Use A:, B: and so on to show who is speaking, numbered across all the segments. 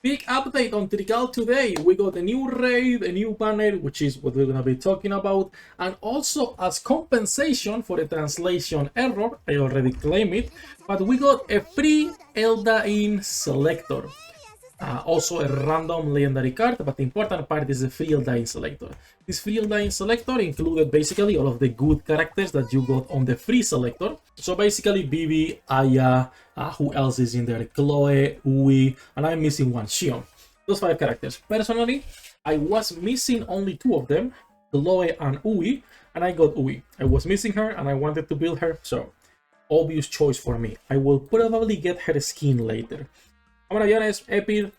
A: Big update on Trickcal today. We got a new raid, a new banner, which is what we're gonna be talking about, and also as compensation for a translation error, I already claimed it, but we got a free ELDAIN selector. Also a random legendary card, but the important part is the free ELDAIN selector. This free ELDAIN selector included basically all of the good characters that you got on the free selector. So basically Bibi, Aya, who else is in there? Chloe, Uwe, and I'm missing one, Xion. Those 5 characters. Personally, I was missing only 2 of them, Chloe and Uwe, and I got Uwe. I was missing her and I wanted to build her, so obvious choice for me. I will probably get her skin later. I'm gonna be honest, Epic,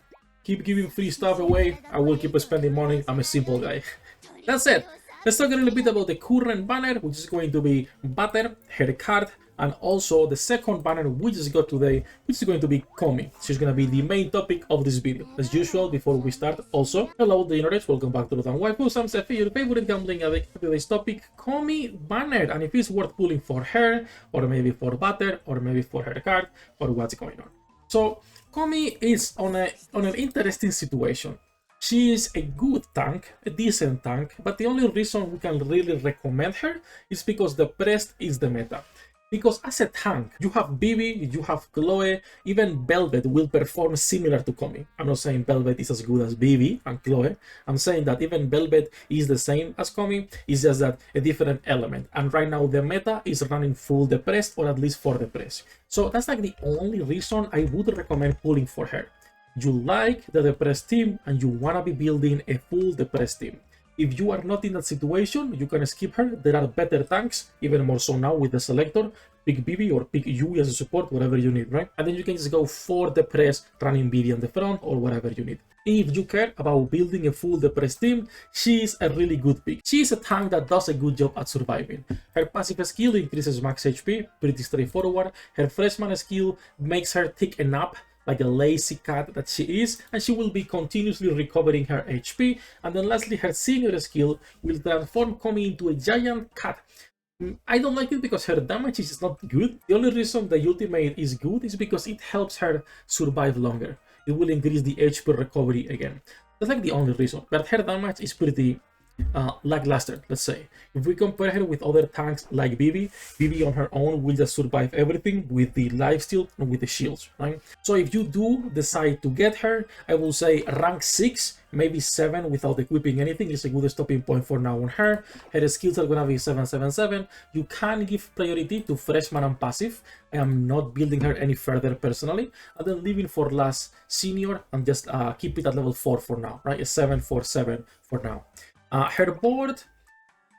A: keep giving free stuff away. I will keep spending money. I'm a simple guy. That's it. Let's talk a little bit about the current banner, which is going to be Butter, her card, and also the second banner we just got today, which is going to be Kommy. She's going to be the main topic of this video. As usual, before we start, also, hello the internet, welcome back to ELDAIN Waifus. I'm Sefhi, your favorite gambling addict. Today's topic, Kommy banner, and if it's worth pulling for her, or maybe for Butter, or maybe for her card, or what's going on. So, Kommy is on an interesting situation. She is a good tank, a decent tank, but the only reason we can really recommend her is because the Prest is the meta. Because as a tank, you have Bibi, you have Chloe, even Velvet will perform similar to Kommy. I'm not saying Velvet is as good as Bibi and Chloe. I'm saying that even Velvet is the same as Kommy, it's just that a different element. And right now the meta is running full depressed, or at least for depressed. So that's like the only reason I would recommend pulling for her. You like the depressed team and you wanna be building a full depressed team. If you are not in that situation, you can skip her. There are better tanks, even more so now with the selector. Pick Bibi or pick Yui as a support, whatever you need, right? And then you can just go for the press, running Bibi on the front or whatever you need. If you care about building a full depressed team, she is a really good pick. She is a tank that does a good job at surviving. Her passive skill increases max HP, pretty straightforward. Her freshman skill makes her take a nap, like a lazy cat that she is, and she will be continuously recovering her HP. And then lastly, her senior skill will transform Kommy into a giant cat. I don't like it because her damage is not good. The only reason the ultimate is good is because it helps her survive longer. It will increase the HP recovery again. That's like the only reason, but her damage is pretty lackluster, let's say. If we compare her with other tanks like Bibi, Bibi on her own will just survive everything with the lifesteal and with the shields, right? So if you do decide to get her, I will say rank 6, maybe 7 without equipping anything is a good stopping point for now on her. Her skills are gonna be 777. You can give priority to freshman and passive. I am not building her any further personally, and then leaving for last senior and just keep it at level 4 for now, right? A 747 for now. Her board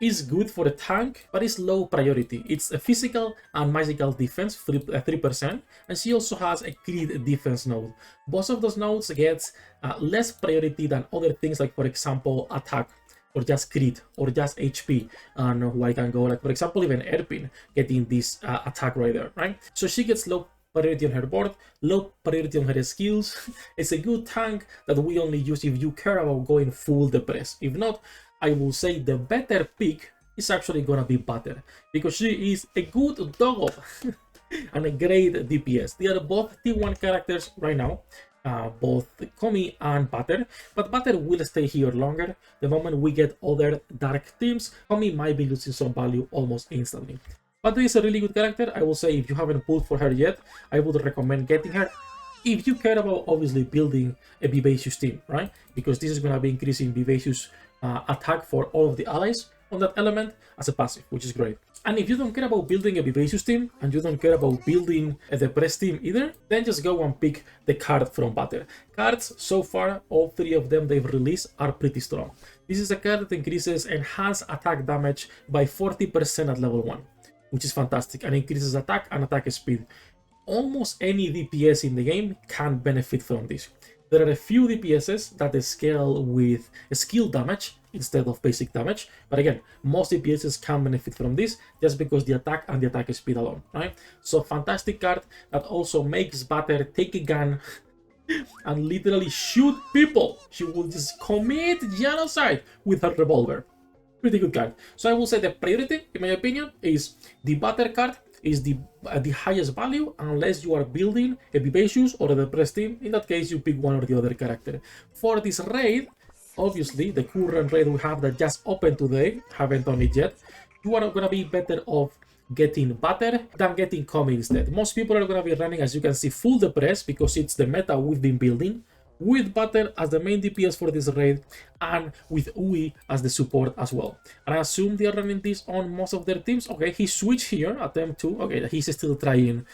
A: is good for a tank, but it's low priority. It's a physical and magical defense, 3%, and she also has a crit defense node. Both of those nodes get less priority than other things, like for example attack, or just crit, or just HP, and who I can go, like for example even Erpin getting this attack right there, right? So she gets low priority on her board, low priority on her skills. It's a good tank that we only use if you care about going full depress. If not, I will say the better pick is actually gonna be Butter, because she is a good dog and a great DPS. They are both T1 characters right now, both Kommy and Butter, but Butter will stay here longer. The moment we get other dark teams, Kommy might be losing some value almost instantly. Butter is a really good character. I will say if you haven't pulled for her yet, I would recommend getting her. If you care about obviously building a Vivacious team, right? Because this is going to be increasing Vivacious attack for all of the allies on that element as a passive, which is great. And if you don't care about building a Vivacious team and you don't care about building a depressed team either, then just go and pick the card from Butter. Cards so far, all 3 of them they've released are pretty strong. This is a card that increases enhanced attack damage by 40% at level 1. Which is fantastic, and increases attack and attack speed. Almost any DPS in the game can benefit from this. There are a few DPSs that scale with skill damage instead of basic damage, but again, most DPSs can benefit from this just because the attack and the attack speed alone, right? So fantastic card that also makes Butter take a gun and literally shoot people. She will just commit genocide with her revolver. Pretty good card. So I will say the priority, in my opinion, is the Butter card, is the highest value unless you are building a Vivacious or a Depressed team. In that case, you pick one or the other character. For this raid, obviously, the current raid we have that just opened today, haven't done it yet, you are gonna be better off getting Butter than getting Kommy instead. Most people are gonna be running, as you can see, full Depress because it's the meta we've been building, with Butter as the main DPS for this raid, and with Ui as the support as well. And I assume they are running this on most of their teams. Okay, he switched here, attempt to, okay, he's still trying.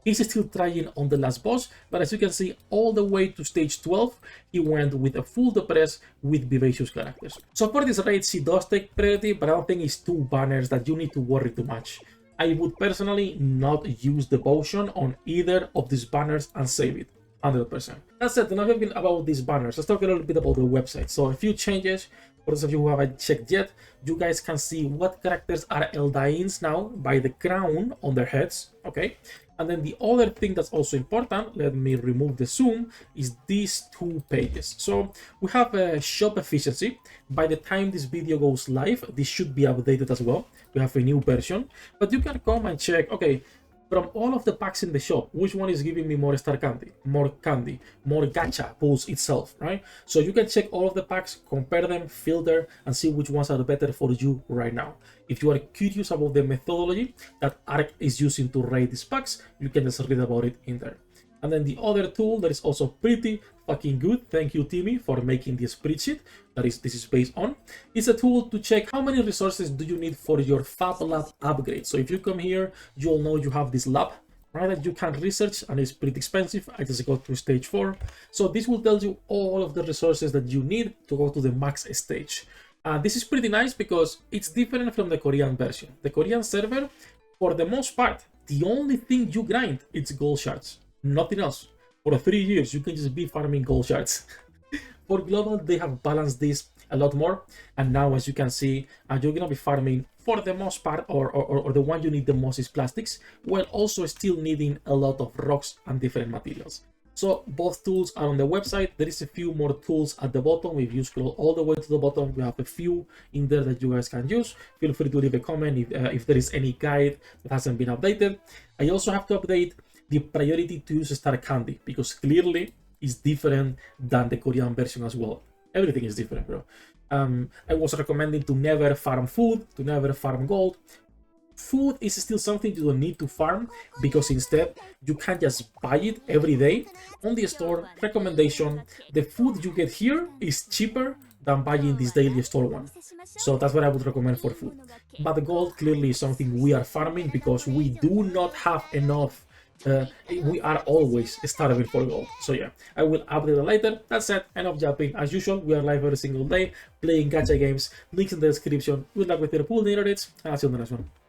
A: He's still trying on the last boss, but as you can see, all the way to stage 12, he went with a full Depress with Vivacious characters. So for this raid, she does take priority, but I don't think it's 2 banners that you need to worry too much. I would personally not use Devotion on either of these banners and save it. 100%. That's it, enough about these banners. Let's talk a little bit about the website. So a few changes. For those of you who haven't checked yet, you guys can see what characters are Eldains now by the crown on their heads, okay? And then the other thing that's also important, let me remove the zoom, is these 2 pages. So we have a shop efficiency. By the time this video goes live, this should be updated as well. We have a new version, but you can come and check, okay, from all of the packs in the shop, which one is giving me more star candy, more gacha pulls itself, right? So you can check all of the packs, compare them, filter, and see which ones are better for you right now. If you are curious about the methodology that Arc is using to rate these packs, you can just read about it in there. And then the other tool that is also pretty fucking good, thank you Timmy for making the spreadsheet this is based on, is a tool to check how many resources do you need for your Fab Lab upgrade. So if you come here, you'll know you have this lab, right, that you can research, and it's pretty expensive. I just got to stage 4. So this will tell you all of the resources that you need to go to the max stage. This is pretty nice because it's different from the Korean version. The Korean server, for the most part, the only thing you grind is gold shards. Nothing else. For 3 years, you can just be farming gold shards. For global, they have balanced this a lot more, and now as you can see, you're gonna be farming for the most part, or the one you need the most is plastics, while also still needing a lot of rocks and different materials. So both tools are on the website. There is a few more tools at the bottom. If you scroll all the way to the bottom, we have a few in there that you guys can use. Feel free to leave a comment if there is any guide that hasn't been updated. I also have to update the priority to use star candy, because clearly it's different than the Korean version as well. Everything is different, bro. I was recommending to never farm food, to never farm gold. Food is still something you don't need to farm, because instead you can just buy it every day on the store. Recommendation: the food you get here is cheaper than buying this daily store one. So that's what I would recommend for food. But the gold clearly is something we are farming because we do not have enough. We are always starving for gold. So yeah, I will update it later. That's it, enough jumping. As usual, we are live every single day playing gacha games. Links in the description. Good luck with your pool, and I'll see you on the next one.